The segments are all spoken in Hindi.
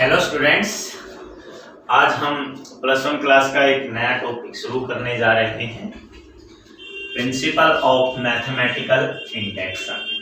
हेलो स्टूडेंट्स, आज हम प्लस वन क्लास का एक नया टॉपिक शुरू करने जा रहे हैं, प्रिंसिपल ऑफ मैथमेटिकल इंडेक्शन।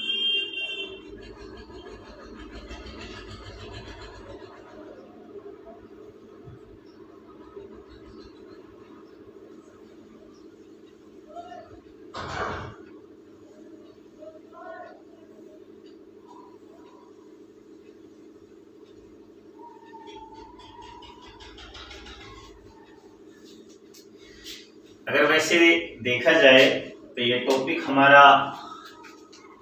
अगर वैसे देखा जाए तो ये टॉपिक हमारा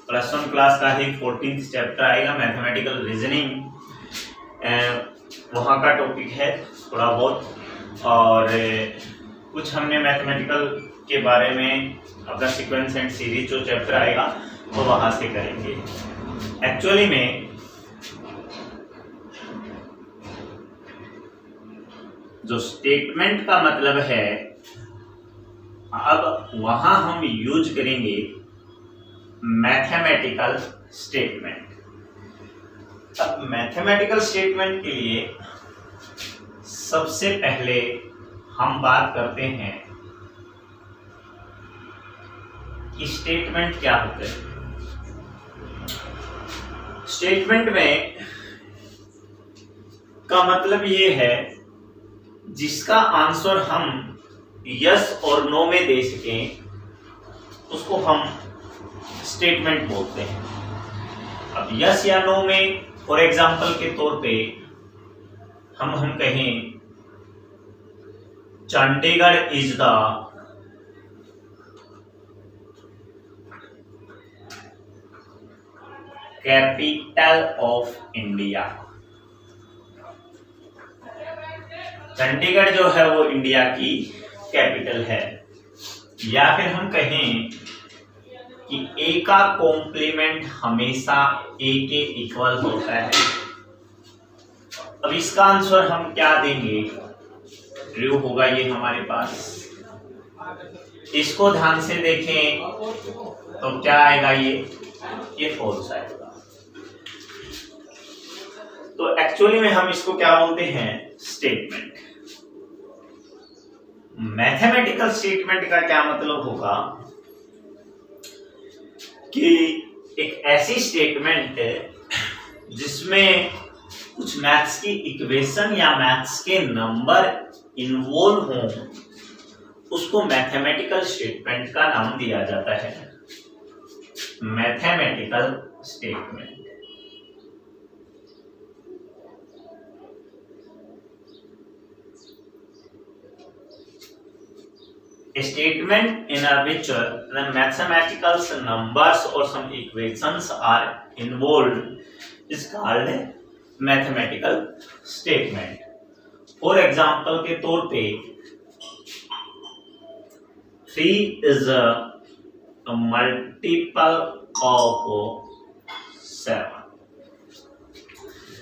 प्लस वन क्लास का ही 14th चैप्टर आएगा, मैथमेटिकल रीजनिंग। वहाँ का टॉपिक है थोड़ा बहुत, और कुछ हमने मैथमेटिकल के बारे में अपना सीक्वेंस एंड सीरीज जो चैप्टर आएगा वो वहाँ से करेंगे। एक्चुअली में जो स्टेटमेंट का मतलब है, अब वहां हम यूज करेंगे मैथमेटिकल स्टेटमेंट। अब मैथमेटिकल स्टेटमेंट के लिए सबसे पहले हम बात करते हैं कि स्टेटमेंट क्या होते हैं। स्टेटमेंट में का मतलब ये है जिसका आंसर हम यस और नो में दे सकें, उसको हम स्टेटमेंट बोलते हैं। अब यस या नो में फॉर एग्जांपल के तौर पे हम कहें Chandigarh is the capital of India. Chandigarh जो है वो इंडिया की कैपिटल है। या फिर हम कहें कि ए का कॉम्प्लीमेंट हमेशा ए के इक्वल होता है। अब इसका आंसर हम क्या देंगे? ट्रू होगा ये हमारे पास। इसको ध्यान से देखें तो क्या आएगा? ये फॉल्स आएगा। तो एक्चुअली में हम इसको क्या बोलते हैं? स्टेटमेंट। मैथमेटिकल स्टेटमेंट का क्या मतलब होगा कि एक ऐसी स्टेटमेंट जिसमें कुछ मैथ्स की इक्वेशन या मैथ्स के नंबर इन्वॉल्व हों, उसको मैथमेटिकल स्टेटमेंट का नाम दिया जाता है, mathematical statement. A statement in which the mathematical numbers or some equations are involved is called mathematical statement. For example के तौर पे 3 is a multiple of 7।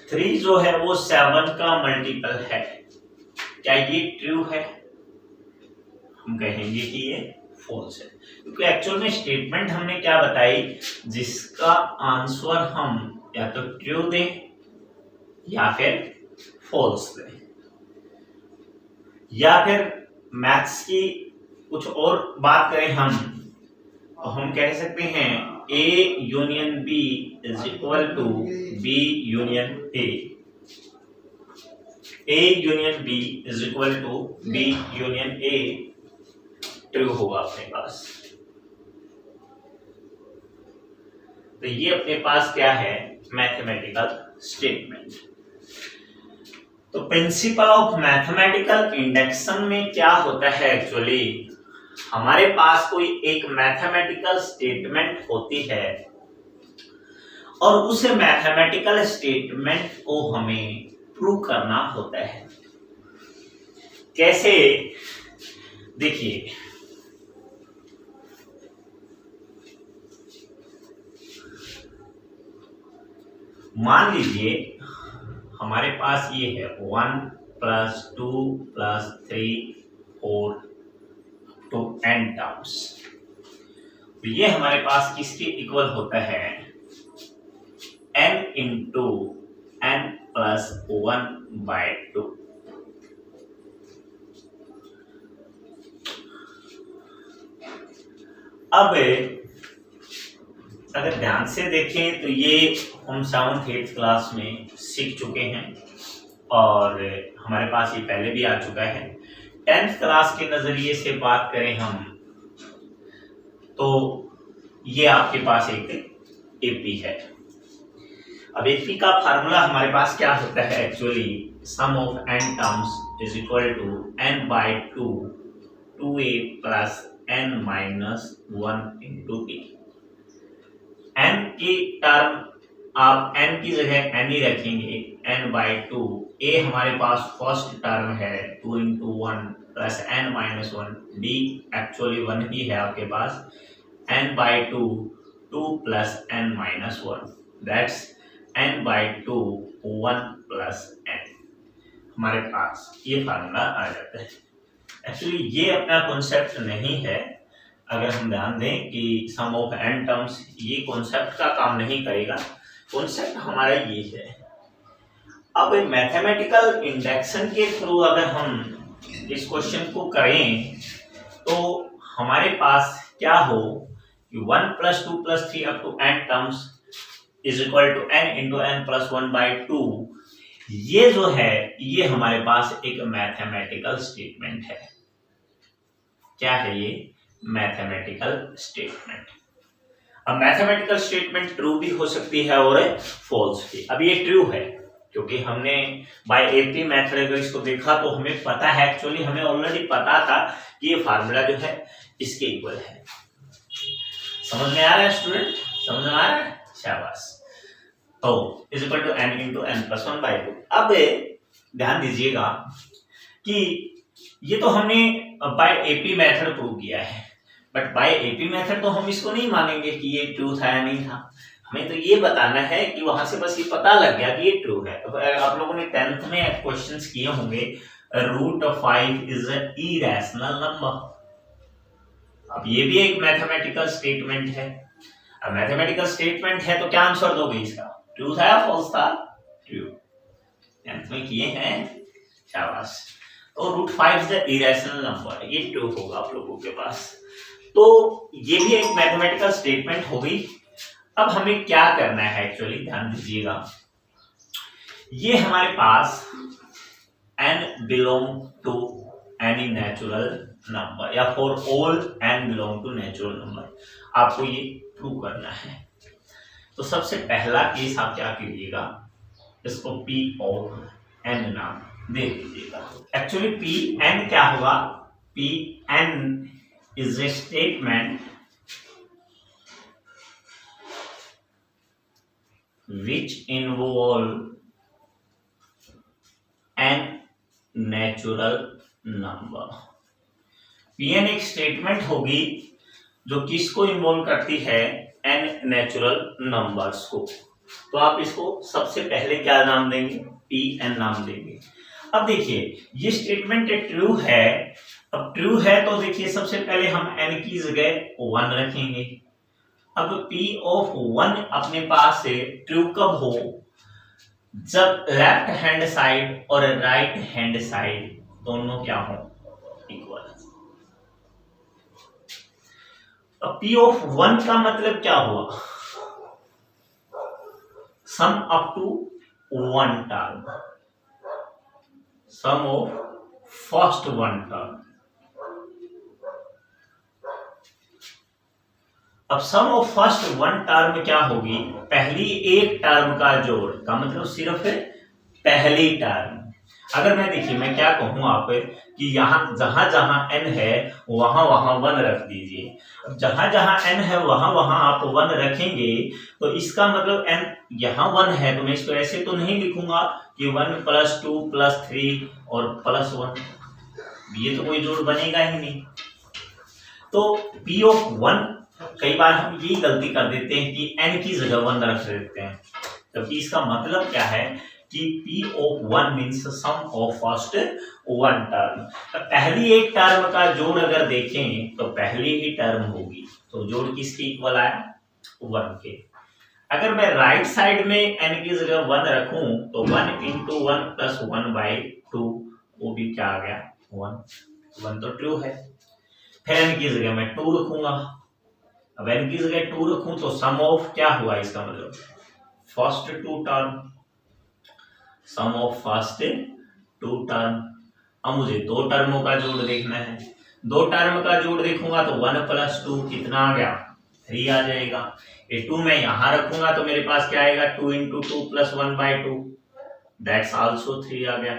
3 जो है वो 7 का मल्टीपल है। क्या ये ट्रू है? हम कहेंगे कि ये फॉल्स है, क्योंकि एक्चुअल में स्टेटमेंट हमने क्या बताई, जिसका आंसर हम या तो ट्रू दें या फिर फॉल्स दें। या फिर मैथ्स की कुछ और बात करें हम, तो हम कह सकते हैं A union B is equal to B union A। A union B is equal to B union A true होगा अपने पास। तो ये अपने पास क्या है? Mathematical statement. तो प्रिंसिपल ऑफ मैथमेटिकल इंडेक्शन में क्या होता है? एक्चुअली हमारे पास कोई एक मैथमेटिकल स्टेटमेंट होती है और उस मैथमेटिकल स्टेटमेंट को हमें प्रूव करना होता है। कैसे? देखिए, मान लीजिए हमारे पास ये है 1 + 2 + 3 4 to n टर्म्स। तो ये हमारे पास किसके इक्वल होता है? n × n plus 1/2। अब अगर ध्यान से देखें तो ये हम 7th 8th क्लास में सीख चुके हैं और हमारे पास ये पहले भी आ चुका है। 10th क्लास के नजरिए से बात करें हम तो ये आपके पास एक एपी है। अब एपी का फार्मूला हमारे पास क्या होता है actually, sum of n terms is equal to n/2 2a plus n-1 into a। n की टर्म आप n की जगह n ही रखेंगे, n/2। a हमारे पास फर्स्ट टर्म है 2 into 1 plus n-1। d actually 1 ही है आपके पास, n/2 2 plus n-1 that's n/2 1 plus n। हमारे पास ये फार्मूला आ जाता है। एक्चुअली ये अपना कॉन्सेप्ट नहीं है, अगर हम ध्यान दें कि सम ऑफ n टर्म्स ये कॉन्सेप्ट का काम नहीं करेगा, कॉन्सेप्ट हमारा ये है। अब मैथमेटिकल इंडक्शन के थ्रू अगर हम इस क्वेश्चन को करें तो हमारे पास क्या हो कि 1 + 2 + 3 up to n terms is equal to n into n plus 1/2। ये जो है ये हमारे पास एक मैथमेटिकल स्टेटमेंट है। क्या है ये? Mathematical statement. अब मैथमेटिकल स्टेटमेंट ट्रू भी हो सकती है और फॉल्स भी। अब ये ट्रू है क्योंकि हमने बाय एपी मेथड अगर इसको देखा तो हमें पता है, एक्चुअली हमें ऑलरेडी पता था कि ये फार्मूला जो है इसके इक्वल है। समझ में आ रहा है स्टूडेंट? समझ में आ रहा है? शाबाश। तो is equal to n into n plus 1/2। अब ध्यान दीजिएगा कि ये तो हमने बाय एपी मेथड प्रूव किया है, बट बाय एपी मेथड तो हम इसको नहीं मानेंगे कि ये ट्रू था या नहीं था। हमें तो ये बताना है कि वहां से बस ये पता लग गया कि ये ट्रू है। तो आप लोगों ने 10th में क्वेश्चंस किए होंगे, √5 इज अ इरेशनल नंबर। अब ये भी एक मैथमेटिकल स्टेटमेंट है। अब मैथमेटिकल स्टेटमेंट है तो क्या आंसर दोगे इसका? ट्रू था या फॉल्स था? ट्रू। 10th में किए हैं, शाबाश। तो √5 इज द इरेशनल नंबर, ये ट्रू होगा आप लोगों के पास। तो ये भी एक मैथमेटिकल स्टेटमेंट हो गई। अब हमें क्या करना है एक्चुअली, ध्यान दीजिएगा। ये हमारे पास n belong to any natural number या for all n belong to natural number, आपको ये प्रूव करना है। तो सबसे पहला केस आप क्या कीजिएगा, इसको p ऑफ n नाम दे दीजिएगा। एक्चुअली पी एन क्या होगा? P n is a statement which involve n natural number. पी एन एक स्टेटमेंट होगी जो किसको इन्वॉल्व करती है? एन नेचुरल नंबर्स को। तो आप इसको सबसे पहले क्या नाम देंगे? पी एन नाम देंगे। अब देखिए ये स्टेटमेंट ट्रू है। अब ट्रू है तो देखिए सबसे पहले हम n की जगह 1 रखेंगे। अब p ऑफ 1 अपने पास से ट्रू कब हो? जब लेफ्ट हैंड साइड और राइट हैंड साइड दोनों क्या हो? इक्वल। अब p ऑफ 1 का मतलब क्या हुआ? Sum up to 1 term, sum of first 1 term. अब सम ऑफ फर्स्ट 1 टर्म क्या होगी? पहली एक टर्म का जोड़, का मतलब सिर्फ पहली टर्म। अगर मैं देखिए मैं क्या कहूं आप कि यहाँ जहां जहां n है वहां वहां 1 रख दीजिए। अब जहां जहां n है वहां वहां आप 1 रखेंगे तो इसका मतलब n यहाँ 1 है तो मैं इसको ऐसे तो नहीं लिखूंगा कि 1 + 2 + 3 और +1, ये तो कोई जोड़ बनेगा ही नहीं। तो p ऑफ 1, कई बार हम यही गलती कर देते हैं कि n की जगह 1 रख देते हैं, जबकि इसका मतलब क्या है कि p of 1 means sum of first 1 term. पहली एक टर्म का जोड़ अगर देखें तो पहली ही टर्म होगी, तो जोड़ किसके इक्वल आया? 1 के। अगर मैं राइट साइड में n की जगह 1 रखूं तो 1 इंटू 1 प्लस 1/2, वो भी क्या आ गया 1 तो ट्रू है। फिर n की जगह मैं 2 रखूंगा। अब n की जगह 2 रखूं तो सम ऑफ क्या हुआ, इसका मतलब first 2 term, sum of first 2 term. अब मुझे 2 टर्मों का जोड़ देखना है। 2 टर्म का जोड़ देखूंगा तो 1 प्लस 2 कितना आ गया 3 आ जाएगा। ये 2 मैं यहां रखूंगा तो मेरे पास क्या आएगा 2 इंटू 2 प्लस 1/2, दैट्स आल्सो 3 आ गया।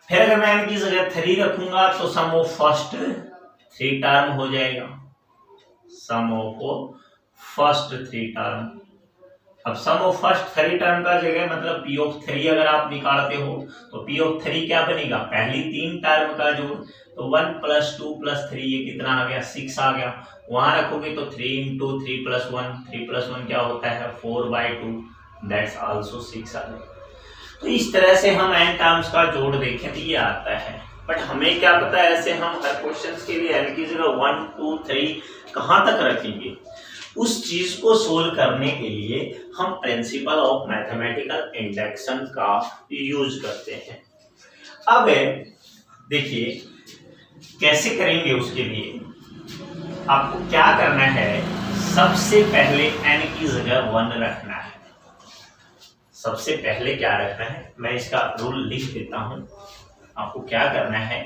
फिर अगर मैं n की जगह 3 रखूंगा तो सम ऑफ फर्स्ट 3 टर्म हो जाएगा, सम ऑफ फर्स्ट 3 टर्म। अब सम ऑफ फर्स्ट 3 टर्म का जगह मतलब p ऑफ 3 अगर आप निकालते हो तो p ऑफ 3 क्या बनेगा, पहली 3 टर्म का जोड़, तो 1 प्लस 2 प्लस 3 ये कितना आ गया 6 आ गया। वहां रखोगे तो 3 इंटू 3 प्लस 1, 3 प्लस 1 क्या होता है 4/2, दैट्स आल्सो 6 आ गया। तो इस तरह से हम n टर्म्स का जोड़ देखें तो ये आता है। बट हमें क्या पता है, ऐसे हम हर क्वेश्चन के लिए n की जगह 1 2 3 कहां तक रखेंगे, उस चीज को सोल्व करने के लिए हम प्रिंसिपल ऑफ मैथमेटिकल इंडक्शन का यूज करते हैं। अब देखिए कैसे करेंगे, उसके लिए आपको क्या करना है, सबसे पहले n की जगह 1 रखना है। सबसे पहले क्या रखना है, मैं इसका रूल लिख देता हूं। आपको क्या करना है,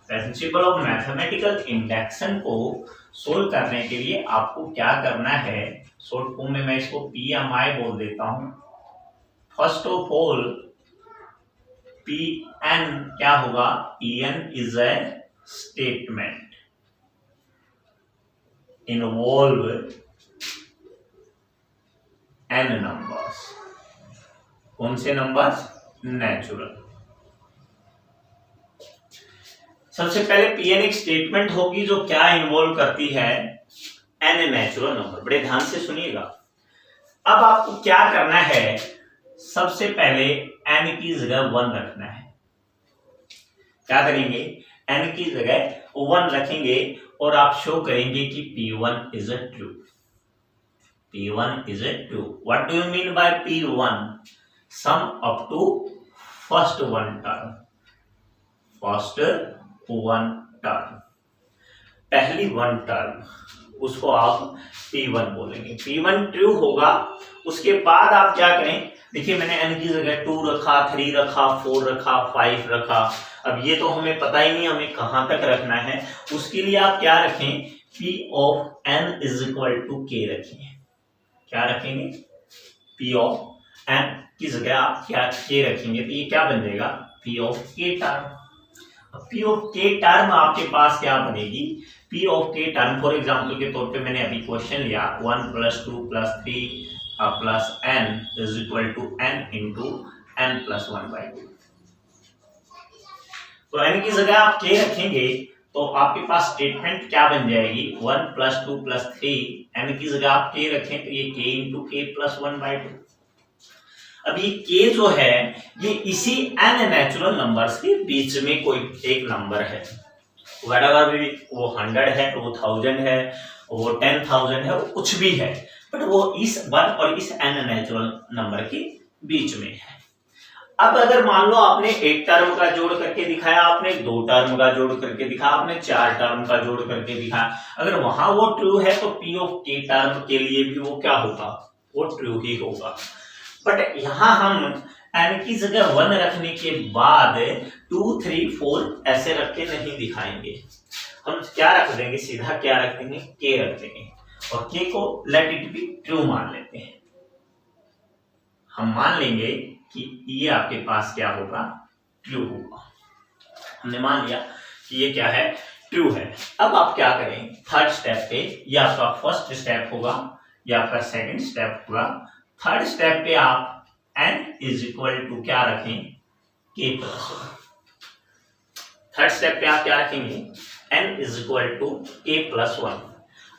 प्रिंसिपल ऑफ मैथमेटिकल इंडक्शन को सोल्व करने के लिए आपको क्या करना है, शॉर्ट फॉर्म में मैं इसको PMI बोल देता हूं। फर्स्ट ऑफ ऑल PN क्या होगा, PN is a statement involve n numbers. कौन से नंबर्स, नेचुरल। सबसे पहले Pn एक स्टेटमेंट होगी जो क्या इन्वॉल्व करती है, n नेचुरल नंबर। बड़े ध्यान से सुनिएगा। अब आपको क्या करना है, सबसे पहले n की जगह 1 रखना है। क्या करेंगे, n की जगह 1 रखेंगे और आप शो करेंगे कि P1 is a true. P1 is a true. What do you mean by P1, sum up to first 1 term, first 1 term, पहली 1 टर्म, उसको आप P1 बोलेंगे। P1 ट्रू होगा। उसके बाद आप क्या करें, देखिए मैंने n की जगह 2 रखा, 3 रखा, 4 रखा, 5 रखा। अब ये तो हमें पता ही नहीं हमें कहां तक रखना है। उसके लिए आप क्या रखें, P of n is equal to k रखें। क्या रखेंगे, P ऑफ n की जगह आप क्या k रखेंगे तो ये क्या बन जाएगा P of k term. P of k term आपके पास क्या बनेगी, P of k term for example के तौर पे मैंने अभी क्वेश्चन लिया 1 plus 2 plus 3 plus n is equal to n into n plus 1/2। तो n की जगह आप k रखेंगे तो आपके पास स्टेटमेंट क्या बन जाएगी, 1 प्लस 2 प्लस 3, n की जगह आप k रखें तो ये k इंटू k प्लस 1/2। अब ये k जो है ये इसी n नेचुरल नंबर्स के बीच में कोई एक नंबर है। व्हाटएवर भी, वो 100 है, वो 1000 है, वो 10,000 है, वो कुछ भी है, बट वो इस 1 और इस n नेचुरल नंबर के बीच में है। अब अगर मान लो आपने एक टर्म का जोड़ करके दिखाया, आपने 2 टर्म का जोड़ करके दिखाया, आपने 4 टर्म का जोड़ करके दिखाया, अगर वहां वो ट्रू है तो P ऑफ k टर्म के लिए भी वो क्या होगा, वो ट्रू ही होगा। बट यहां हम n की जगह 1 रखने के बाद 2 3 4 ऐसे रख के नहीं दिखाएंगे। हम क्या रख देंगे, सीधा क्या रख देंगे, k रख देंगे और k को लेट इट बी ट्रू मान लेते हैं। हम मान लेंगे कि ये आपके पास क्या होगा, ट्रू होगा। हमने मान लिया कि ये क्या है, ट्रू है। अब आप क्या करें, थर्ड स्टेप पे, ये आपका फर्स्ट स्टेप होगा, ये आपका सेकंड स्टेप होगा। थर्ड स्टेप पे आप n इज इक्वल टू क्या रखें, k प्लस 1। थर्ड स्टेप पे आप क्या रखेंगे, n is equal to k plus 1।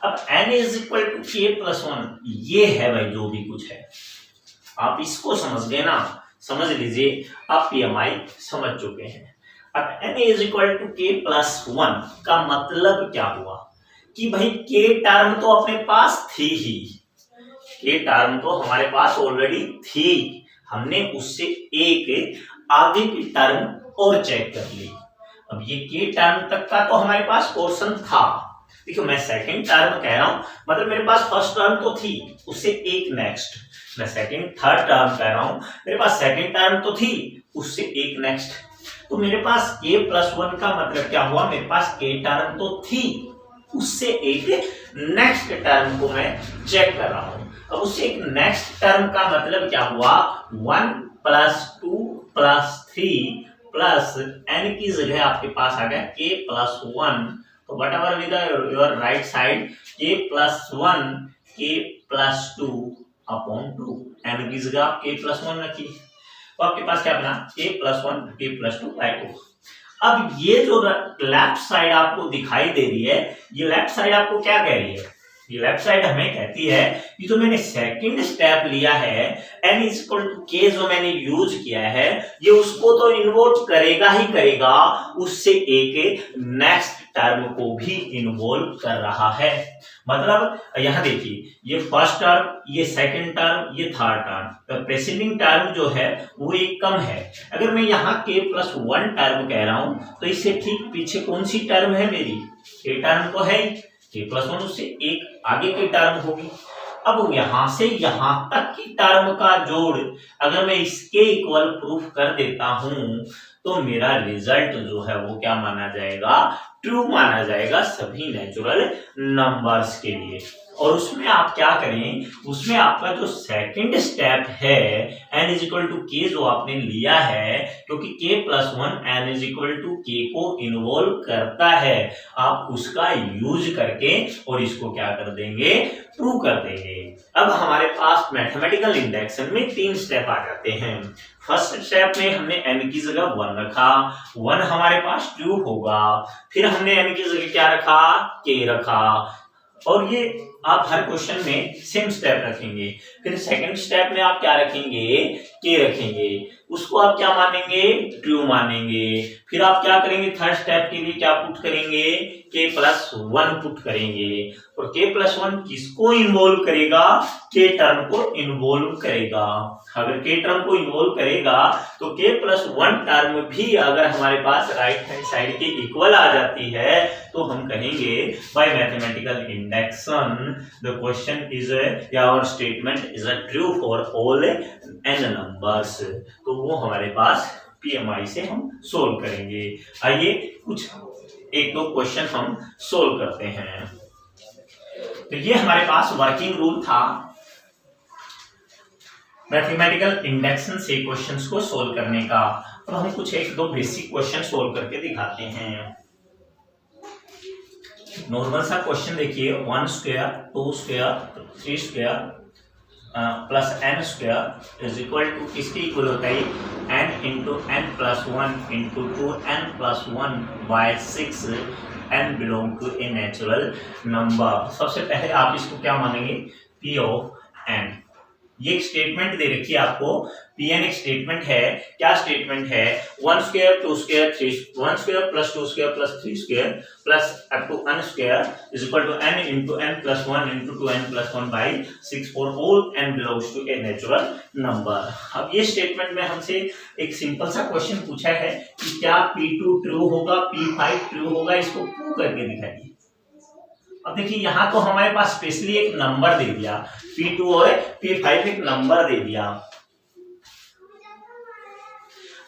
अब n is equal to k plus 1 ये है भाई जो भी कुछ है, आप इसको समझ गए ना, समझ लीजिए आप PMI समझ चुके हैं। अब n is equal to k plus 1 का मतलब क्या हुआ कि भाई k टर्म तो अपने पास थी ही, ये टर्म तो हमारे पास ऑलरेडी थी, हमने उससे एक आगे की टर्म और चेक कर ली। अब ये के टर्म तक का तो हमारे पास पोर्शन था। देखो मैं सेकंड टर्म कह रहा हूं, मतलब मेरे पास फर्स्ट टर्म तो थी, उससे एक नेक्स्ट। मैं सेकंड थर्ड टर्म कह रहा हूं, मेरे पास सेकंड टर्म तो थी, उससे एक नेक्स्ट। तो मेरे पास k + 1 का मतलब क्या हुआ, मेरे पास k टर्म तो थी, उससे एक नेक्स्ट टर्म को मैं चेक कर रहा हूं। अब उससे एक नेक्स्ट टर्म का मतलब क्या हुआ, 1 + 2 + 3 प्लस n की जगह आपके पास आ गया k + 1। तो what ever with your right side, k + 1 k + 2 upon 2, n की जगह आप k + 1 रखिए, तो आपके पास क्या बना, k + 1 k + 2 बाय 2। अब ये जो लेफ्ट साइड आपको दिखाई दे रही है, ये लेफ्ट साइड आपको क्या कह रही है, ये लेफ्ट साइड हमें कहती है कि जो मैंने सेकंड स्टेप लिया है n = k जो मैंने यूज किया है, ये उसको तो इन्वॉल्व करेगा ही करेगा, उससे एक नेक्स्ट टर्म को भी इन्वॉल्व कर रहा है। मतलब यहां देखिए, ये फर्स्ट टर्म, ये सेकंड टर्म, ये थर्ड टर्म, प्रेसीडिंग टर्म जो है वो एक कम है। अगर मैं यहाँ k + 1 टर्म कह रहा हूं, तो इससे ठीक पीछे कौन सी टर्म है मेरी, k टर्म तो है, k + 1 उससे एक आगे की टर्म होगी। अब यहां से यहां तक की टर्म का जोड़ अगर मैं इसके इक्वल प्रूफ कर देता हूं, तो मेरा रिजल्ट जो है वो क्या माना जाएगा, ट्रू माना जाएगा सभी नेचुरल नंबर्स के लिए। और उसमें आप क्या करें, उसमें आपका जो सेकंड स्टेप है n = k जो आपने लिया है, क्योंकि k + 1 n = k को इन्वॉल्व करता है, आप उसका यूज करके और इसको क्या कर देंगे, प्रूव कर देंगे। अब हमारे पास मैथमेटिकल इंडेक्शन में 3 स्टेप आ जाते हैं। फर्स्ट स्टेप में हमने n की जगह 1 रखा, 1 हमारे पास ट्रू होगा। फिर हमने n की जगह क्या रखा, k रखा, और ये आप हर क्वेश्चन में सेम स्टेप रखेंगे। फिर सेकंड स्टेप में आप क्या रखेंगे, k रखेंगे, उसको आप क्या मानेंगे, ट्रू मानेंगे। फिर आप क्या करेंगे, थर्ड स्टेप के लिए क्या पुट करेंगे, k + 1 पुट करेंगे। और k + 1 किसको इन्वॉल्व करेगा, k टर्म को इन्वॉल्व करेगा। अगर k टर्म को इन्वॉल्व करेगा तो k + 1 टर्म भी अगर हमारे पास राइट हैंड साइड के इक्वल आ जाती है, तो हम कहेंगे bye mathematical induction the question is या और statement is true for all n numbers. तो वो हमारे पास PMI से हम सोल्व करेंगे। आइए कुछ एक दो क्वेश्चन हम सोल्व करते हैं। तो ये हमारे पास वर्किंग रूल था मैथमेटिकल इंडेक्शन से क्वेश्चंस को सोल्व करने का। तो हम कुछ एक दो बेसिक क्वेश्चन सोल्व करके दिखाते हैं। नॉर्मल सा क्वेश्चन देखिए, 1 square 2 square 3 square plus n square is equal to किसके इक्वल होता है, n × n + 1 × 2n + 1 by 6 n belong to a natural number. सबसे पहले आप इसको क्या मानेंगे, p ऑफ n। ये एक स्टेटमेंट दे रखी है आपको, Pn एक स्टेटमेंट है। क्या स्टेटमेंट है, 1 square 2 square 3 1 square + 2 square + 3 square plus up to n square is equal to n × n + 1 × 2n + 1 by 6 for all n belongs to a natural number. अब ये स्टेटमेंट में हमसे एक सिंपल सा क्वेश्चन पूछा है कि क्या P2 ट्रू होगा, P5 ट्रू होगा, इसको प्रूव करके दिखाइए। अब देखिए यहाँ तो हमारे पास स्पेशली एक नंबर दे दिया, P2 और P5 एक नंबर दे दिया।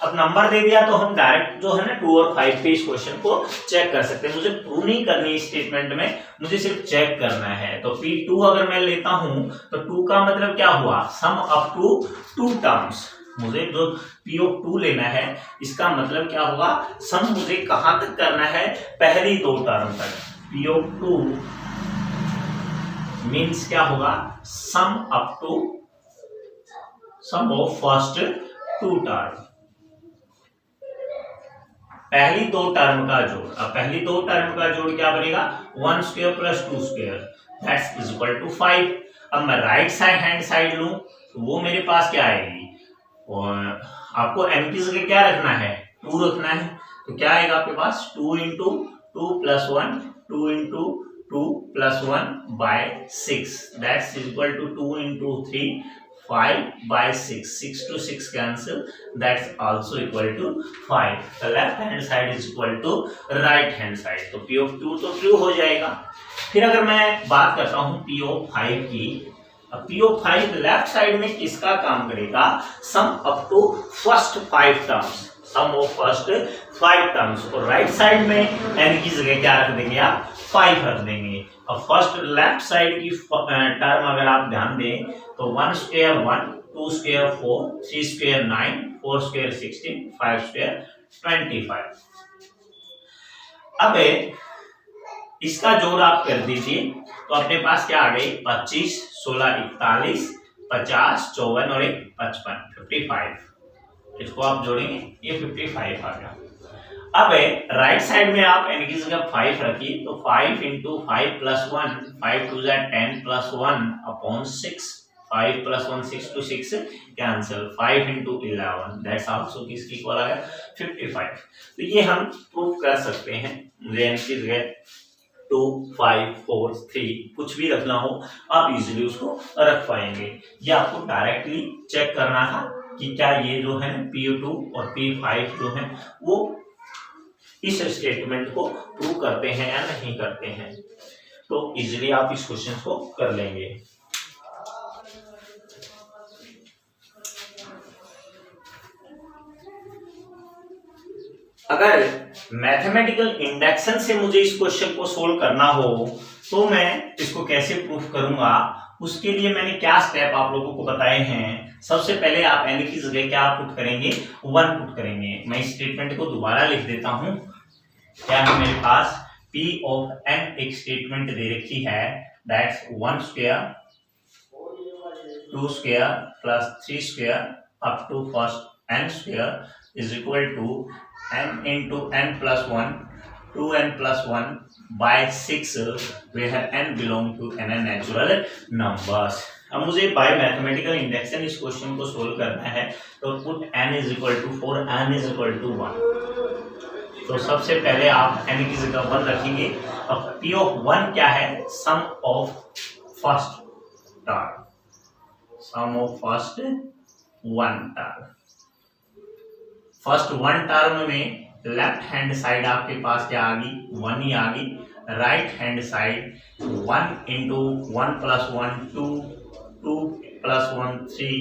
अब नंबर दे दिया तो हम डायरेक्ट जो है ना 2 और 5 पे इस क्वेश्चन को चेक कर सकते हैं। मुझे प्रूव नहीं करनी इस स्टेटमेंट में, मुझे सिर्फ चेक करना है। तो P2 अगर मैं लेता हूं तो 2 का मतलब क्या हुआ, सम अप टू 2 टर्म्स। मुझे जो P ऑफ 2 लेना है, इसका मतलब क्या होगा, सम मुझे कहां तक करना है, पहली 2 टर्म तक। P ऑफ 2 मीन्स क्या होगा, sum up to sum of first 2 term, पहली 2 टर्म का जोड़। अब पहली 2 टर्म का जोड़ क्या बनेगा, 1 square + 2 square that's is equal to 5। अब मैं राइट साइड हैंड साइड लूं तो वो मेरे पास क्या आएगी, और आपको n की जगह क्या रखना है, 2 रखना है। तो क्या आएगा आपके पास, 2 × 2 + 1 2 × 2 plus 1 by 6 that's equal to 2 into 3 5 by 6 6 to 6 cancel that's also equal to 5 the left hand side is equal to right hand side तो p of 2 तो ट्रू हो जाएगा। फिर अगर मैं बात करता हूं p of 5 की, अब p of 5 लेफ्ट साइड में किसका काम करेगा, sum up to first 5 terms, sum of first 5 terms, और राइट साइड में n की जगह क्या रख देंगे आप 5 रख देंगे। अब फर्स्ट लेफ्ट साइड की टर्म अगर आप ध्यान दें तो 1 square 1 2 square 4 3 square 9 4 square 16 5 square 25। अब इसका जोड़ आप कर दीजिए तो अपने पास क्या आ गई 25 16 41 50 54 और 55 55। इसको आप जोड़ेंगे ये 55 आ गया। अब राइट साइड में आप n की जगह 5 रखिए तो 5 into 5 plus 1 5 2 is 10 plus 1 upon 6 5 plus 1 6 to 6 cancel 5 into 11 that's also किसकी इक्वल आ गया 55। तो ये हम प्रूफ कर सकते हैं, n की जगह 2 5 4 3 कुछ भी रखना हो आप इजीली उसको रख पाएंगे। ये आपको डायरेक्टली चेक करना था कि क्या ये जो है P2 और P5 जो है वो इस स्टेटमेंट को प्रूव करते हैं या नहीं करते हैं, तो इजीली आप इस क्वेश्चन को कर लेंगे। अगर मैथमेटिकल इंडक्शन से मुझे इस क्वेश्चन को सोल्व करना हो तो मैं इसको कैसे प्रूफ करूंगा, उसके लिए मैंने क्या स्टेप आप लोगों को बताए हैं। सबसे पहले आप n की जगह क्या पुट करेंगे 1 पुट करेंगे। मैं इस स्टेटमेंट को दोबारा लिख देता हूं। क्या है मेरे पास p of n एक स्टेटमेंट दे रखी है that's 1 square 2 square plus 3 square up to first n square is equal to n into n plus 1 2n plus 1 by 6 where n belong to n natural numbers। अब मुझे बाय मैथमेटिकल इंडक्शन इस क्वेश्चन को सोल्व करना है तो put n is equal to 4 n is equal to 1। तो सबसे पहले आप n की जगह 1 रखेंगे। अब p of 1 क्या है, sum of first term, sum of first 1 term. First 1 term में लेफ्ट हैंड साइड आपके पास क्या आ गई 1 ही आ गई, right hand side 1 into 1 plus 1 2 2 plus 1 3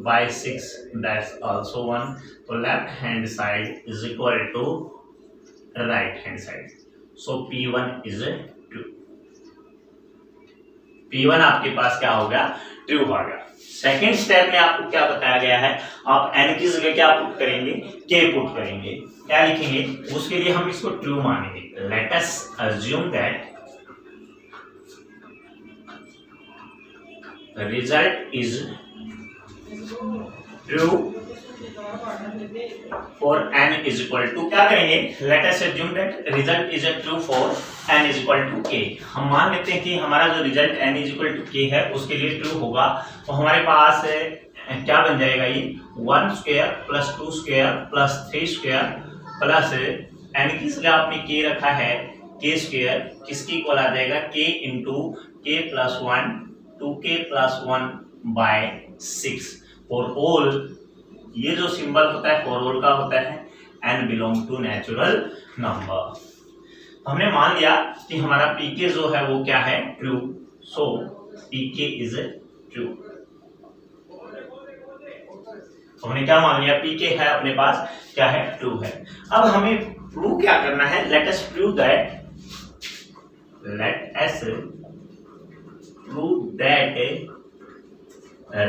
by 6 that's also 1। तो left hand side is equal to right hand side, so P1 is true. P1 आपके पास क्या होगा ट्रू होगा। सेकेंड स्टेप में आपको क्या बताया गया है, आप n की जगह क्या पुट करेंगे k पुट करेंगे। क्या लिखेंगे, उसके लिए हम इसको ट्रू मानेंगे। Let us assume that the result is true for n is equal to, क्या करेंगे, let us assume that result is true for n is equal to k। हम मान लेते हैं कि हमारा जो result n is equal to k है उसके लिए ट्रू होगा। तो हमारे पास क्या बन जाएगा, ये 1 square plus 2 square plus 3 square plus n की जगह आपने k रखा है k स्क्वायर, किसकी इक्वल आ जाएगा k into k plus 1 2k plus 1 by 6 for all. ये जो सिंबल होता है फॉर ऑल का होता है n belong to natural number. हमने मान लिया कि हमारा pk जो है वो क्या है true, so pk is true. हमने क्या मान लिया, pk है अपने पास क्या है ट्रू है। अब हमें प्रूव क्या करना है, let us prove that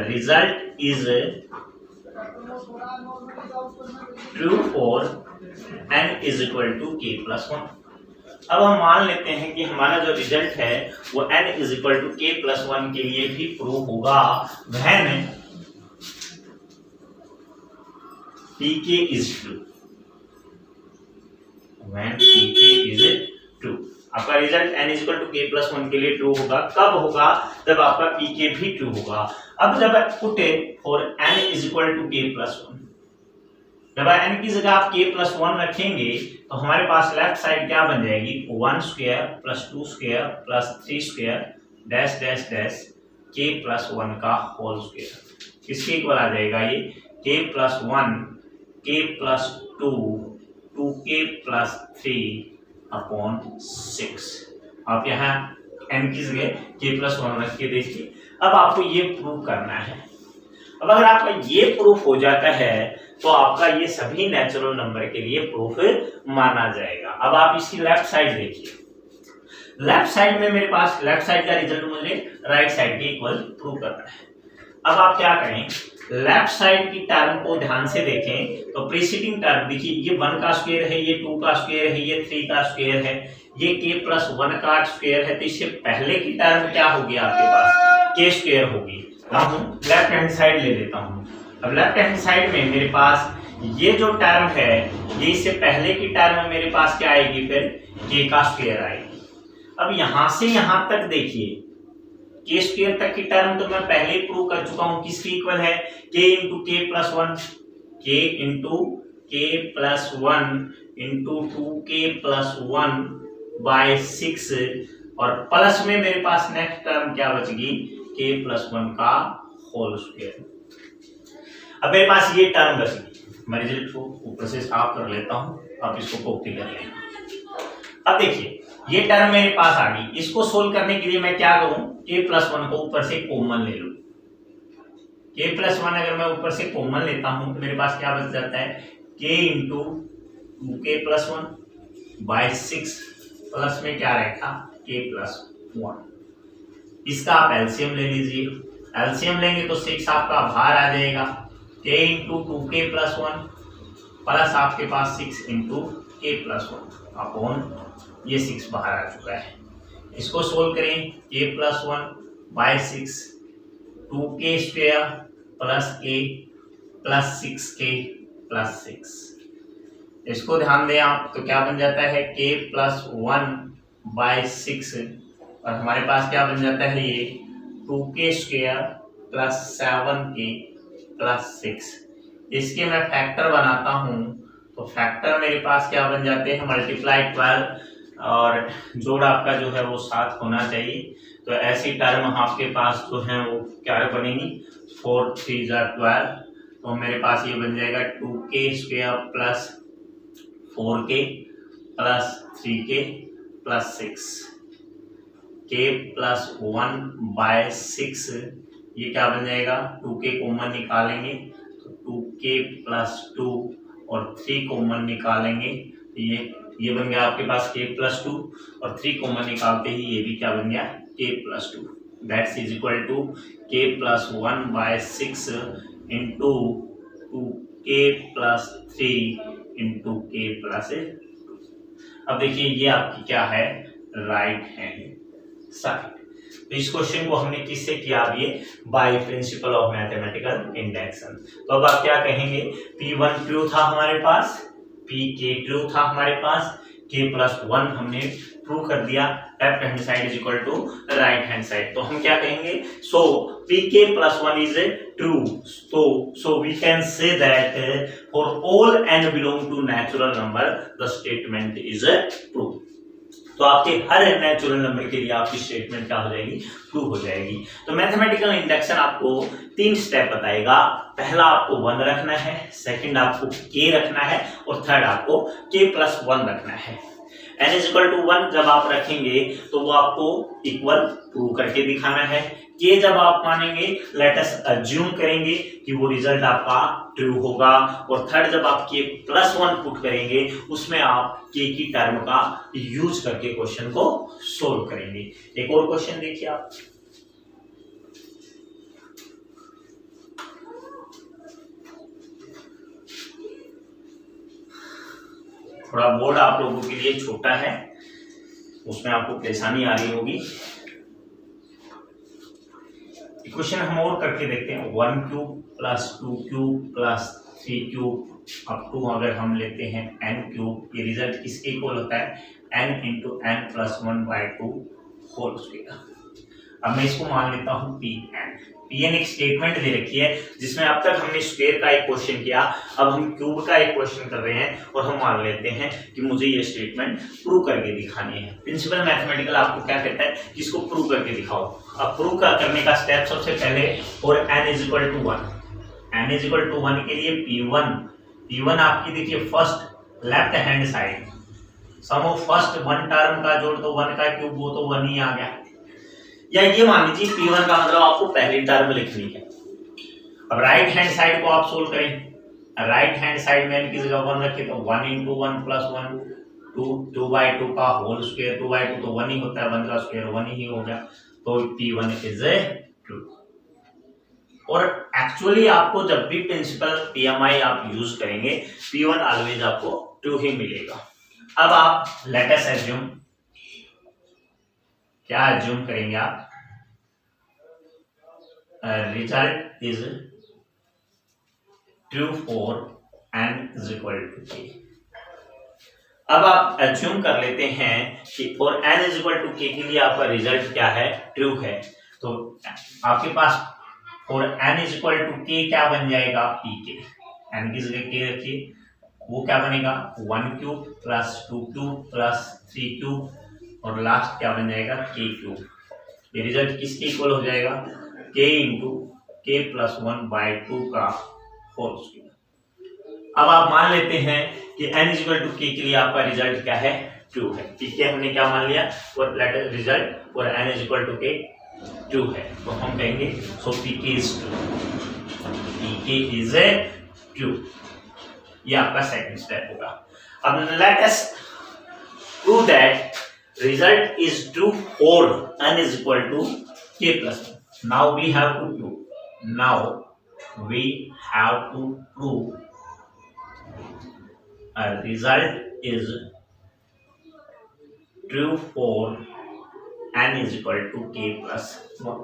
result is true for n is equal to k plus 1। अब हम मान लेते हैं कि हमारा जो रिजल्ट है वो n is equal to k plus 1 के लिए भी प्रूव होगा when pk is true। when pk is true आपका result n is equal to k plus 1 के लिए ट्रू होगा। कब होगा, जब आपका pk भी ट्रू होगा। अब जब put for n is equal to k plus 1 जब n की जगह आप k+1 रखेंगे तो हमारे पास लेफ्ट साइड क्या बन जाएगी, 1 square plus 2 square plus 3 square dash dash dash k+1 का होल स्क्वायर। किसके इक्वल आ जाएगा ये, k+1 k+2 2k+3/6। आप यहाँ n की जगह k+1 रख के देखिए। अब आपको ये प्रूव करना है। अब अगर आपका ये प्रूफ हो जाता है तो आपका ये सभी नेचुरल नंबर के लिए प्रूफ माना जाएगा। अब आप इसकी लेफ्ट साइड देखिए, लेफ्ट साइड में मेरे पास लेफ्ट साइड का रिजल्ट मुझे राइट साइड के इक्वल प्रूव करना है। अब आप क्या करें, लेफ्ट साइड की टर्म को ध्यान से देखें तो प्रीसीडिंग टर्म देखिए, ये 1 का स्क्वायर है, ये 2 का स्क्वायर है, ये 3 का स्क्वायर है, ये k+1 का स्क्वायर है, तो इससे पहले की टर्म क्या होगी आपके पास, k स्क्वायर होगी। अब लेफ्ट हैंड साइड ले लेता हूं। अब लेफ्ट हैंड साइड में मेरे पास ये जो टर्म है, ये इससे पहले की टर्म मेरे पास क्या आएगी, फिर k का स्क्वायर आएगी। अब यहां से यहां तक देखिए, k स्क्वायर तक की टर्म तो मैं पहले ही प्रूव कर चुका हूं, किसकी इक्वल है, k into k+1, k into k+1 into 2k+1/6 और प्लस में मेरे पास नेक्स्ट टर्म क्या बचेगी, k+1 का होल स्क्वायर। अब मेरे पास ये टर्म बचेगी, मैं रिजल्ट को ऊपर से साफ कर लेता हूं, आप इसको कॉपी कर लेना। अब देखिए ये टर्म मेरे पास आ गई, इसको सोल्व करने के लिए मैं क्या करूं, k+1 को ऊपर से कॉमन ले लूं। k+1 अगर मैं ऊपर से कॉमन लेता हूं तो मेरे पास क्या बच जाता है, k इंटू 2k+1/6 प्लस में क्या रहेगा, k+1। इसका आप एलसीएम ले लीजिए, एलसीएम लेंगे तो 6 आपका बाहर आ जाएगा, k इंटू 2k+1 प्लस आपके पास 6 इंटू k+1 अपॉन ये 6 बाहर आ चुका है। इसको सोल्व करें, k+1/6 2k square plus k plus 6k+6। इसको ध्यान दें आप, तो क्या बन जाता है, k+1/6 और हमारे पास क्या बन जाता है, ये 2k स्क्वायर प्लस 7k+6। इसके मैं फैक्टर बनाता हूं तो फैक्टर मेरे पास क्या बन जाते हैं, मल्टीप्लाई 12 और जोड़ आपका जो है वो 7 होना चाहिए। तो ऐसी टर्म आपके पास जो है वो क्या बनेगी, 4 3 12, तो मेरे पास ये बन जाएगा 2k square plus 4k plus 3k+6, k+1/6 ये क्या बन जाएगा, 2k कॉमन निकालेंगे तो 2k+2 और 3 कॉमन निकालेंगे तो ये बन गया आपके पास k+2 और 3 कॉमन निकालते ही ये भी क्या बन गया, k+2। That's is equal to k+1/6 into 2k+3 into k+2। अब देखिए ये आपकी क्या है, राइट हैंड साइड। तो इस क्वेश्चन को हमने किससे किया, अब ये by principle of mathematical induction. तो अब आप क्या कहेंगे, P1 ट्रू था हमारे पास, Pk ट्रू था हमारे पास, k+1 हमने प्रूव कर दिया, left hand side is equal to right hand side. तो हम क्या कहेंगे, so Pk+1 is true, so we can say that for all n belong to natural number the statement is true। तो आपके हर नेचुरल नंबर के लिए आपकी स्टेटमेंट क्या हो जाएगी, ट्रू हो जाएगी। तो मैथमेटिकल इंडक्शन आपको 3 स्टेप बताएगा। पहला आपको 1 रखना है, सेकंड आपको k रखना है और थर्ड आपको k+1 रखना है। n इज इक्वल टू 1 जब आप रखेंगे तो वो आपको इक्वल प्रूव करके दिखाना है। k जब आप मानेंगे, लेट अस अज्यूम करेंगे कि वो रिजल्ट आपका ट्रू होगा, और थर्ड जब आप k+1 पुट करेंगे उसमें आप k की टर्म का यूज करके क्वेश्चन को सोल्व करेंगे। एक और क्वेश्चन देखिए आप, थोड़ा बोर्ड आप लोगों के लिए छोटा है, उसमें आपको परेशानी आ रही होगी। इक्वेशन हम और करके देखते हैं, 1³ + 2³ + 3³ अप टू अगर हम लेते हैं n³, ये रिजल्ट किसके इक्वल होता है, n × n + 1/2 होल स्क्वायर। अब मैं इसको मान लेता हूँ Pn एक स्टेटमेंट दे रखी है जिसमें अब तक हमने स्क्वायर का एक क्वेश्चन किया, अब हम क्यूब का एक क्वेश्चन कर रहे हैं और हम मान लेते हैं कि मुझे ये स्टेटमेंट प्रूव करके दिखानी है। प्रिंसिपल मैथमेटिकल आपको क्या कहता है कि इसको प्रूव करके दिखाओ। अब प्रूव करने का स्टेप सबसे पहले और n = 1 के लिए P1 आपकी देखिए first left hand side sum of first one term का जोड़ तो 1 का क्यूब वो तो 1 ही आ गया, या ये मान लीजिए P1 का मतलब आपको पहली टर्म लिखनी है। अब राइट हैंड साइड को आप सोल्व करें। राइट हैंड साइड में किस जगह 1 रखे तो 1 × 1 + 1 2/2 का होल स्क्वायर 2/2 तो 1 ही होता है, 1 का स्क्वायर 1 ही हो गया, तो P1 = 2। और एक्चुअली आपको जब भी प्रिंसिपल PMI आप यूज करेंगे P1 ऑलवेज आपको 2 ही मिलेगा। अब आप लेट अस अज्यूम, क्या अज्यूम करेंगे आप, result is true for n = k। अब आप अज्यूम कर लेते हैं कि फॉर n = k के लिए आपका रिजल्ट क्या है, ट्रू है। तो आपके पास फॉर n = k क्या बन जाएगा, pk। n की जगह k रखिए, वो क्या बनेगा 1³ + 2³ + 3³ और लास्ट क्या बन जाएगा k³। ये रिजल्ट किसके इक्वल हो जाएगा, k × k + 1/2 का होल स्क्वायर। अब आप मान लेते हैं कि n = k के लिए आपका रिजल्ट क्या है, ट्रू है। ठीक है, हमने क्या मान लिया, और let result for n = k true है, तो हम कहेंगे सो pk is true, pk is true। ये आपका सेकंड स्टेप होगा। अब let us prove that result is true for n = k + 1। Now we have to prove a result is true for n = k + 1।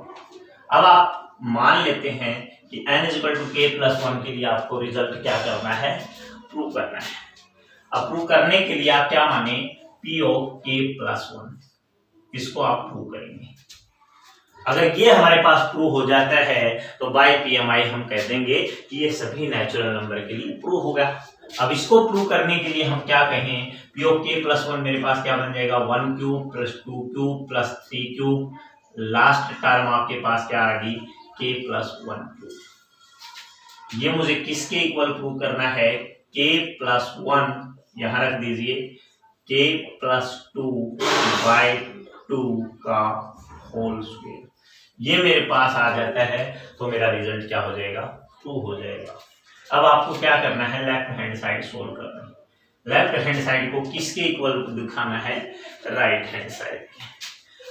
अब आप मान लेते हैं कि n = k + 1 के लिए आपको रिजल्ट क्या करना है, प्रूव करना है। अब प्रूव करने के लिए आप क्या माने, P of k + 1, इसको आप प्रूव करेंगे। अगर ये हमारे पास प्रूव हो जाता है तो बाय PMI हम कह देंगे कि ये सभी नेचुरल नंबर के लिए प्रूव होगा। अब इसको प्रूव करने के लिए हम क्या कहें, P of k + 1 मेरे पास क्या बन जाएगा 1³ + 2³ + 3³, लास्ट टर्म आपके पास क्या आ गई k + 1³। ये मुझे किसके इक्वल प्रूव करना है, k + 1 यहां रख दीजिए, k + 2/2 का होल स्क्वायर। ये मेरे पास आ जाता है तो मेरा रिजल्ट क्या हो जाएगा, ट्रू हो जाएगा। अब आपको क्या करना है, लेफ्ट हैंड साइड सोल्व करना है। लेफ्ट हैंड साइड को किसके इक्वल दिखाना है, राइट हैंड साइड।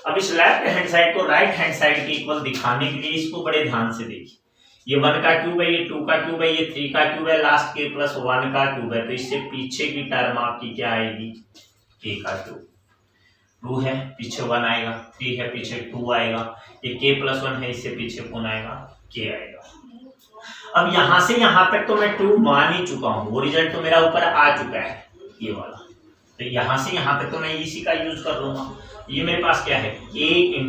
अब इस लेफ्ट हैंड साइड को राइट हैंड साइड के इक्वल दिखाने के लिए इसको बड़े ध्यान से देखिए। ये 1 का क्यूब है, ये 2 का क्यूब है, ये 3 का क्यूब है, लास्ट k + 1 का क्यूब है, तो इससे पीछे की टर्म आपकी क्या आएगी, k का क्यूब। 2 है पीछे 1 आएगा, 3 है पीछे 2 आएगा, ये k + 1 है, इससे पीछे कौन आएगा, k आएगा। अब यहां से यहां तक तो मैं ट्रू मान ही चुका हूं, वो रिजल्ट तो मेरा ऊपर आ चुका है ये वाला, तो यहां से यहां तक तो मैं इसी का यूज कर लूंगा। ये मेरे पास क्या है, k ×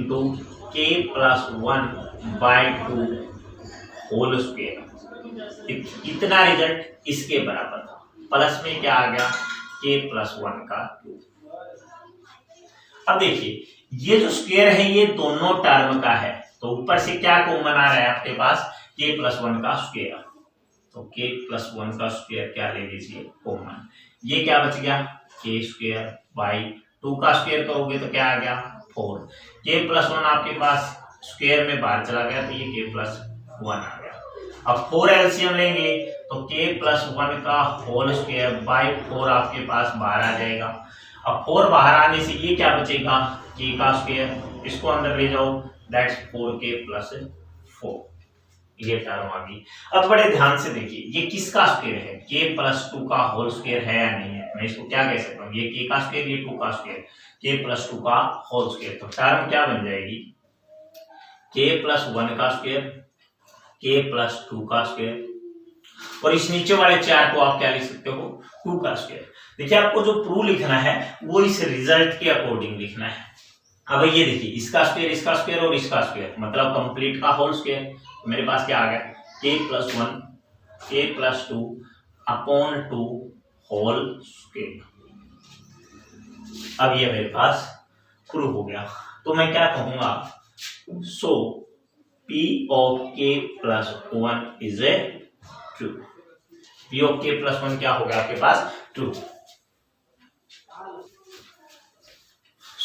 k + 1/2 होल स्क्वायर। इतना रिजल्ट इसके बराबर था, प्लस में क्या आ गया, k + 1 का क्यूब। अब देखिए ये जो स्क्वायर है ये दोनों टर्म का है, तो ऊपर से क्या कॉमन आ रहा है आपके पास, k + 1 का स्क्वायर, तो k + 1 का स्क्वायर क्या ले लीजिए कॉमन। ये क्या बच गया, k² 2 का स्क्वायर करोगे तो क्या आ गया 4, k + 1 आपके पास स्क्वायर में बाहर चला गया तो ये k + 1 आ गया। अब 4 एलसीएम लेंगे तो k + 1 का होल स्क्वायर बाय 4 आपके पास बाहर आ जाएगा। अब 4 बाहर आने से ये क्या बचेगा, k का स्क्वायर, इसको अंदर ले जाओ, दैट्स 4k + 4, ये टर्म आ गई। अब बड़े ध्यान से देखिए ये किसका स्क्वायर है, k + 2 का होल स्क्वायर है या नहीं है। मैं इसको क्या कह सकता हूँ, ये k का स्क्वायर, ये 2 का स्क्वायर, k + 2 का होल स्क्वायर, तो टर्म क्या बन जाएगी, k + 1 का स्क्वायर, k + 2 का स्क्वायर, और इस नीचे वाले 4 को आप क्या लिख सकते हो, 2 का स्क्वायर। देखिए आपको जो प्रूव लिखना है वो इस रिजल्ट के अकॉर्डिंग लिखना है। अब ये देखिए, इसका स्क्वायर और इसका स्क्वायर मतलब कंप्लीट का होल स्क्वायर। तो मेरे पास क्या आ गया, k+1 k+2 upon 2 whole square. अब ये मेरे पास प्रूफ हो गया। तो मैं क्या कहूंगा, सो P of k+1 is a true. P of k+1 क्या होगा आपके पास, true.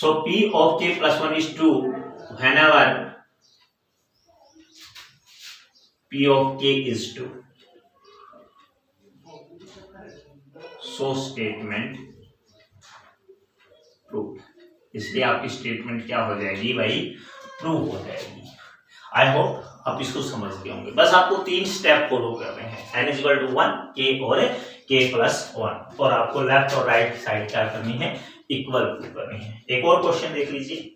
So P of k+1 is true whenever P of k is true. So statement proved. इसलिए आपकी स्टेटमेंट क्या हो जाएगी भाई, प्रूव हो जाएगी। आई होप आप इसको समझ गए होंगे। बस आपको 3 स्टेप फॉलो करने हैं, n = 1 k और k+1, और आपको लेफ्ट और राइट साइड क्या करनी है, इक्वल प्रूव करनी है। एक और क्वेश्चन देख लीजिए।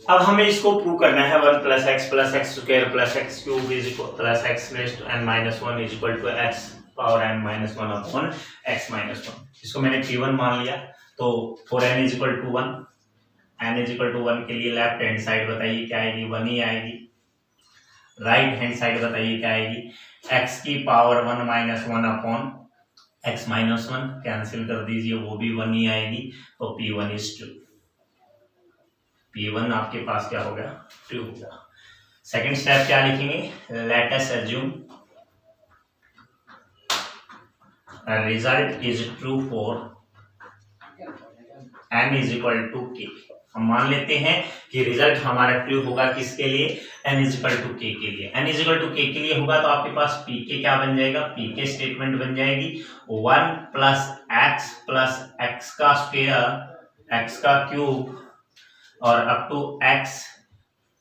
अब हमें इसको प्रूव करना है 1 + x + x² + x³ + x⁻n−1 = x⁻n−1 x - 1। इसको मैंने p1 मान लिया। तो फॉर n = 1, n = 1 के लिए लेफ्ट हैंड साइड बताइए क्या आएगी, 1 ही आएगी। राइट हैंड साइड बताइए क्या आएगी, x⁻1 - 1 x - 1 कैंसिल कर दीजिए, वो भी 1 ही आएगी। तो p1 is true। P1 आपके पास क्या होगा, ट्रू होगा। सेकंड स्टेप क्या लिखेंगे, let us assume result is true for n = k। हम मान लेते हैं कि रिजल्ट हमारा ट्रू होगा किसके लिए, n = k के लिए। n = k के लिए होगा तो आपके पास pk क्या बन जाएगा, pk स्टेटमेंट बन जाएगी 1 + x + x का स्क्वायर x का क्यूब और अप टू x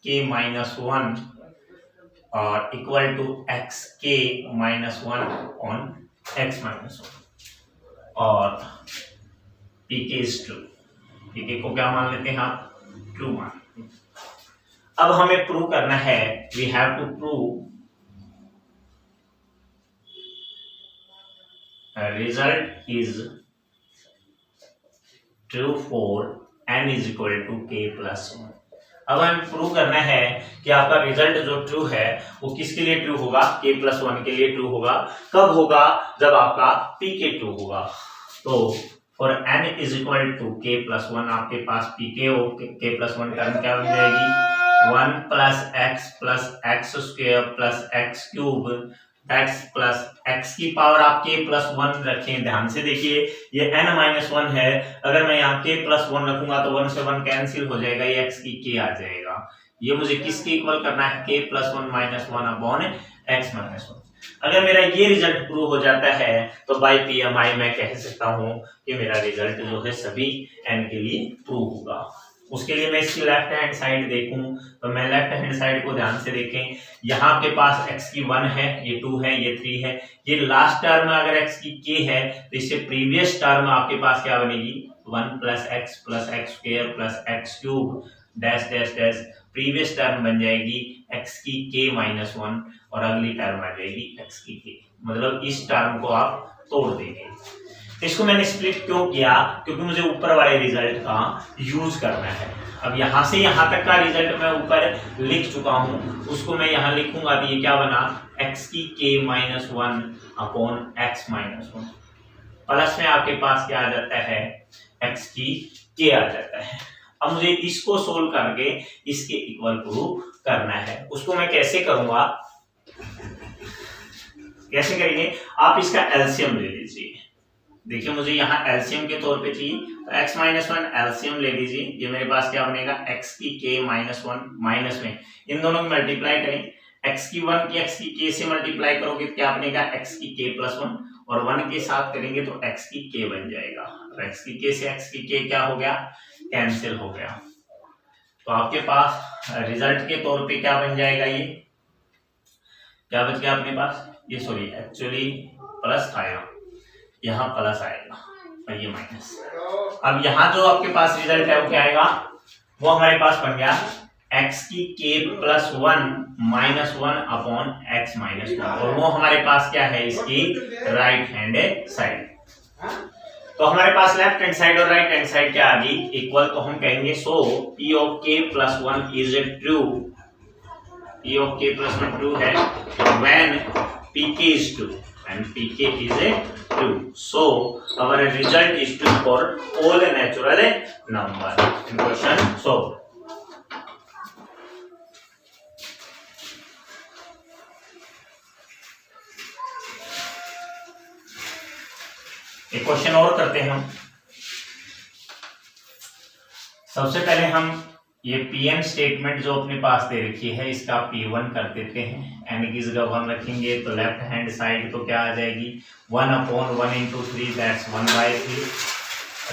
k-1 और equal to x k-1 on x - 1 और pk is true। pk को क्या मान लेते हैं आप, ट्रू मान। अब हमें प्रूव करना है, we have to prove result is true for n = k+1। अब हमें प्रूव करना है कि आपका रिजल्ट जो ट्रू है वो किसके लिए ट्रू होगा, k+1 के लिए ट्रू होगा। कब होगा, जब आपका pk ट्रू होगा। तो फॉर n = k+1 आपके पास pk और k+1 टर्म क्या बन जाएगी, 1 + x + x² + x³ x plus x की पावर आप k+1 रखें। ध्यान से देखिए, ये n-1 है, अगर मैं यहाँ k+1 रखूंगा तो 1 से 1 कैंसिल हो जाएगा, ये x की k आ जाएगा। ये मुझे किसके इक्वल करना है, k+1 - 1 अपॉन x - 1। अगर मेरा ये रिजल्ट प्रूव हो जाता है तो बाय PMI मैं कह सकता हूँ कि मेरा रिजल्ट जो है सभी n के लिए प्रूव होगा। उसके लिए मैं इसकी लेफ्ट हैंड साइड देखूं तो मैं लेफ्ट हैंड साइड को ध्यान से देखें, यहाँ आपके पास x की 1 है, ये 2 है, ये 3 है, ये लास्ट टर्म अगर x की k है तो इससे प्रीवियस टर्म आपके पास क्या बनेगी, 1 + x + x² + x³ dash dash dash previous term बन जाएगी x की k-1 और अगली टर्म आ जाएगी x की k। मतलब इस टर्म को आप तोड़ देंगे। इसको मैंने स्प्लिट क्यों किया, क्योंकि मुझे ऊपर वाले रिजल्ट का यूज करना है। अब यहां से यहां तक का रिजल्ट मैं ऊपर लिख चुका हूं, उसको मैं यहां लिखूंगा तो ये क्या बना, x की k-1 अपॉन x - 1 प्लस में आपके पास क्या आ जाता है, x की k आ जाता है। अब मुझे इसको सोल्व करके इसके इक्वल प्रूव करना है। उसको मैं कैसे करूंगा, कैसे करेंगे, आप इसका एलसीएम ले लीजिए। देखिए मुझे यहाँ एलसीएम के तौर पे चाहिए तो x - 1 एलसीएम ले लीजिए। ये मेरे पास क्या बनेगा, x की k-1 माइनस में इन दोनों को मल्टीप्लाई करें, x की 1 की x की k से मल्टीप्लाई करोगे तो क्या बनेगा, x की k+1 और 1 के साथ करेंगे तो x की k बन जाएगा। और x की k से x की k क्या हो गया, कैंसिल हो गया। तो आपके पास रिजल्ट के तौर पे क्या बन जाएगा, ये क्या बच गया अपने पास, ये सॉरी एक्चुअली प्लस था, यहाँ प्लस आएगा और ये माइनस। अब यहाँ जो आपके पास रिजल्ट है वो क्या आएगा, वो हमारे पास बन गया x की k+1 -1 अपॉन x -1, और वो हमारे पास क्या है इसकी राइट हैंड साइड। तो हमारे पास लेफ्ट हैंड साइड और राइट हैंड साइड क्या आ गई इक्वल, तो हम कहेंगे सो p of k+1 is true, p of k+1 true है when pk is true, and pk is a true, so our result is true for all natural number in question solved। एक क्वेश्चन और करते हैं हम। सबसे पहले हम ये Pn स्टेटमेंट जो अपने पास दे रखी है इसका P1 कर देते हैं, n की जगह 1 रखेंगे तो लेफ्ट हैंड साइड तो क्या आ जाएगी 1/1 into 3 that's 1/3।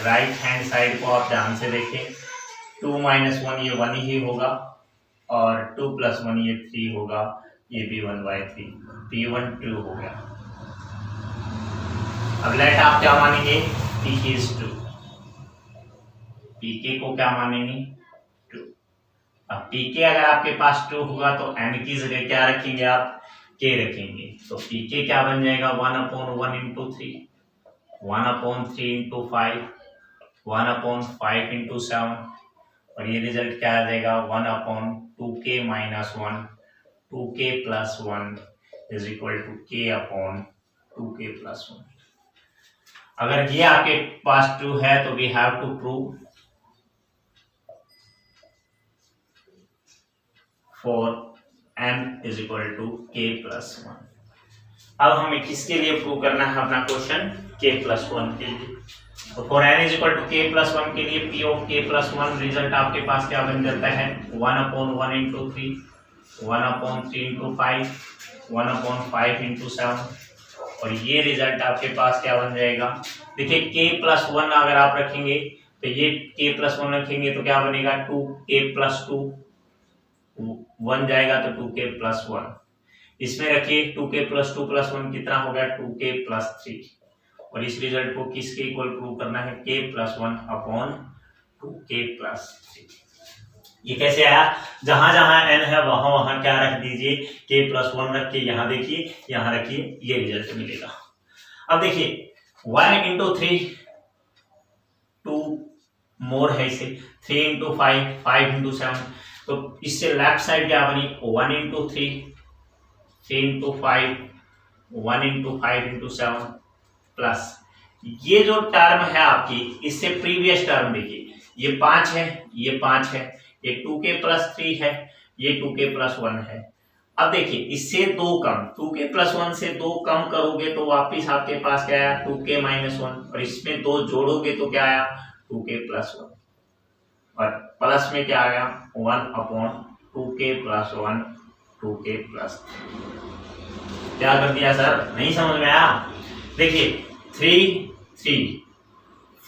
Right hand side को आप ध्यान से देखें 2 - 1 ये 1 ही होगा और 2 + 1 ये 3 होगा, ये भी 1/3, P1 ट्रू हो गया। अब लेट आप क्या मानेंगे pk is true, pk को क्या मानेंगे ट्रू। अब pk अगर आपके पास ट्रू होगा तो n की जगह क्या रखेंगे आप k रखेंगे, तो pk क्या बन जाएगा 1/1 into 3, 1/3 into 5, 1/5 into 7, और ये रिजल्ट क्या आ जाएगा 1/2k - 1, 2k + 1 is equal to k/2k + 1। अगर ये आपके पास ट्रू है तो we have to prove for n is equal to k + 1। अब हमें किसके लिए प्रूव करना है अपना क्वेश्चन k + 1 के लिए, तो for n is equal to k + 1 के लिए p of k + 1 रिजल्ट आपके पास क्या बन जाता है 1/1 into 3, 1/3 into 5, 1/5 into 7, और ये रिजल्ट आपके पास क्या बन जाएगा, देखिए k + 1 अगर आप रखेंगे तो ये k + 1 रखेंगे तो क्या बनेगा 2k + 2, 1 जाएगा तो 2k + 1, इसमें रखिए 2k + 2 + 1 कितना हो गया 2k + 3, और इस रिजल्ट को किसके इक्वल प्रूव करना है k + 1 अपॉन 2k + 3। ये कैसे आया, जहां जहां n है वहां वहां क्या रख दीजिए k + 1 रख के, यहां देखिए यहां रखिए, ये रिजल्ट मिलेगा। अब देखिए 1 into 3 2 मोर है इसे, 3 into 5 5 into 7, तो इससे लेफ्ट साइड क्या बनी 1 into 3 3 into 5 1 into 5 into 7 plus ये जो टर्म है आपकी इससे प्रीवियस टर्म देखिए, ये 5 है, ये 5 है, ये 2k + 3 है, ये 2k + 1 है। अब देखिए इससे 2 कम, 2k + 1 से 2 कम करोगे तो वापिस आपके पास क्या आया 2k - 1, और इसमें 2 जोड़ोगे तो क्या आया 2k + 1, और प्लस में क्या आया 1/2k + 1 2k + 3। क्या कर दिया सर, नहीं समझ में आया, देखिए 3 3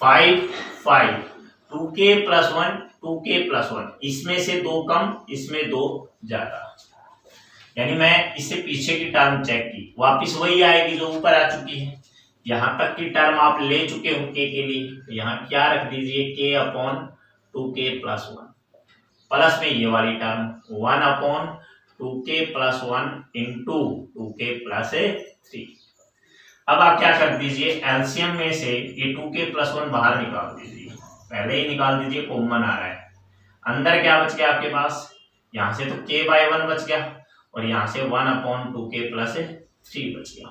5 5 2k + 1 2k + 1, इसमें से 2 कम, इसमें 2 ज्यादा, यानी मैं इससे पीछे की टर्म चेक की वापिस वही आएगी जो ऊपर आ चुकी है। यहां तक की टर्म आप ले चुके हो k के लिए, तो यहाँ क्या रख दीजिए k/2k + 1, प्लस में ये वाली टर्म 1/2k + 1 into 2k + 3। अब आप क्या कर दीजिए एलसीएम में से ये 2k + 1 बाहर निकाल दीजिए, पहले ही निकाल दीजिए, कॉमन आ रहा है, अंदर क्या बच गया आपके पास, यहाँ से तो k/1 बच गया और यहाँ से 1/2k + 3 बच गया।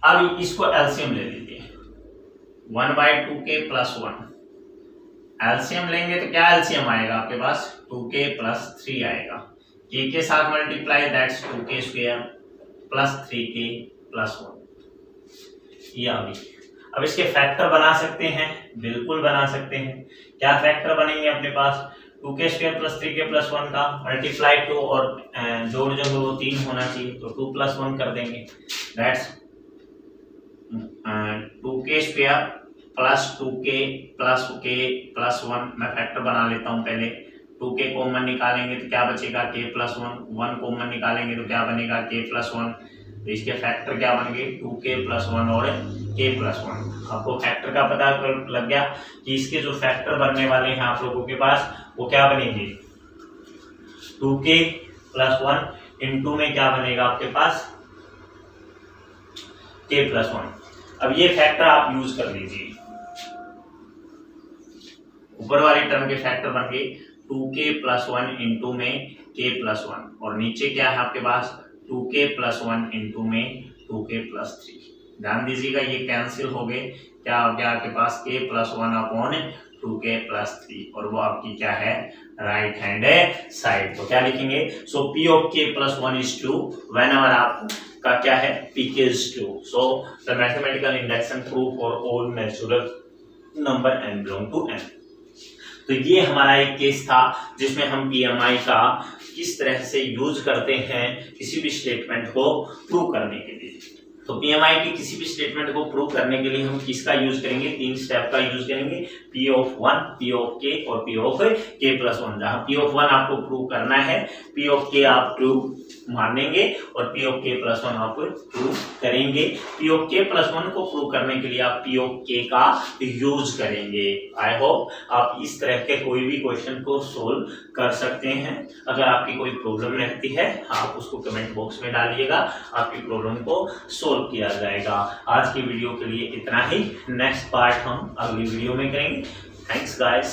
अब इसको एलसीएम ले लीजिए 1/2k + 1, एलसीएम लेंगे तो क्या एलसीएम आएगा आपके पास 2k + 3 आएगा, k के साथ मल्टीप्लाई दैट्स 2k² + 3k + 1, ये आ गई। अब इसके फैक्टर बना सकते हैं, बिल्कुल बना सकते हैं। क्या फैक्टर बनेंगे अपने पास 2k² + 3k + 1 का मल्टीप्लाई 2 और जोड़ जो है वो 3 होना चाहिए, तो 2 + 1 कर देंगे दैट्स 2k² + 2k + k + 1। मैं फैक्टर बना लेता हूं, पहले 2k कॉमन निकालेंगे तो क्या बचेगा k + 1, 1 कॉमन निकालेंगे तो क्या बनेगा k + 1, तो इसके फैक्टर क्या बन गए 2k + 1 और k + 1। आपको फैक्टर का पता लग गया कि इसके जो फैक्टर बनने वाले हैं आप लोगों के पास वो क्या बनेंगे 2k प्लस 1 इंटू में क्या बनेगा आपके पास k प्लस 1। अब ये फैक्टर आप यूज कर लीजिए, ऊपर वाले टर्म के फैक्टर बन गए 2k प्लस 1 इंटू में k प्लस 1 और नीचे क्या है आपके पास 2k प्लस 1 इंटू में 2k प्लस 3। ध्यान दीजिएगा ये कैंसिल हो गए, क्या हो गया आपके पास k plus 1 upon 2k plus 3 और वो आपकी क्या है राइट हैंड साइड। तो क्या लिखेंगे सो p of k plus 1 is 2 whenever आप का क्या है pk is 2। so the mathematical induction proof for all natural number n belong to n। तो ये हमारा एक केस था जिसमें हम PMI का किस तरह से यूज करते हैं किसी भी स्टेटमेंट को प्रूव करने के लिए। तो PMI के किसी भी स्टेटमेंट को प्रूव करने के लिए हम किसका यूज करेंगे, तीन स्टेप का यूज करेंगे, P of 1, P of K और P ऑफ K प्लस 1। जहां P ऑफ 1 आपको प्रूव करना है, P ऑफ K आप ट्रू मानेंगे और P ऑफ K प्लस 1 आप प्रूव करेंगे। P ऑफ K प्लस 1 को प्रूव करने के लिए आप P ऑफ K का यूज करेंगे। आई होप आप इस तरह के कोई भी क्वेश्चन को सोल्व कर सकते हैं। अगर आपकी कोई प्रॉब्लम रहती है आप उसको कमेंट बॉक्स में डालिएगा, आपकी प्रॉब्लम को सोल्व किया जाएगा। आज की वीडियो के लिए इतना ही, नेक्स्ट पार्ट हम अगली वीडियो में करेंगे। Thanks guys.